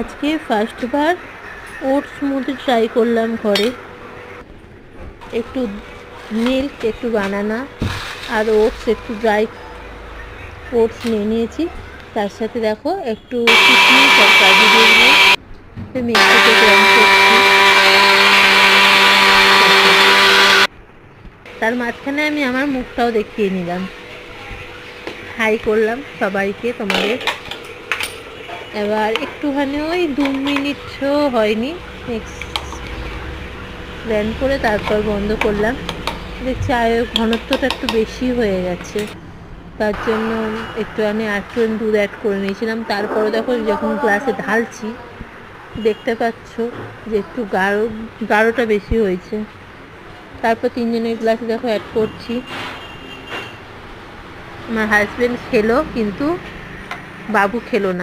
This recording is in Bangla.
আজকে ফার্স্টবার ওটস স্মুদি ট্রাই করলাম ঘরে। একটু মিল্ক, একটু বানানা আর ওটস, একটু ড্রাই ওটস নিয়ে নিয়েছি। তার সাথে দেখো একটু কিশমিশ আর কাজু দিয়ে দিলাম, মিক্সিতে গ্রাইন্ড করছি। তার মাঝখানে আমি আমার মুখটাও দেখিয়ে নিলাম, হাই করলাম সবাইকে তোমাদের। এবার একটুখানি ওই 2 মিনিটও হয়নি মিক্স ব্লেন্ড করে তারপর বন্ধ করলাম। দেখছি চায়ের ঘনত্বটা একটু বেশি হয়ে গেছে, তার জন্য একটুখানি দুধ অ্যাড করে নিয়েছিলাম। তারপরে দেখো যখন গ্লাসে ঢালছি দেখতে পাচ্ছ যে একটু গাঢ়টা বেশি হয়েছে। তারপর 3 জনের গ্লাসে দেখো অ্যাড করছি। আমার হাজব্যান্ড খেলো কিন্তু বাবু খেলো না।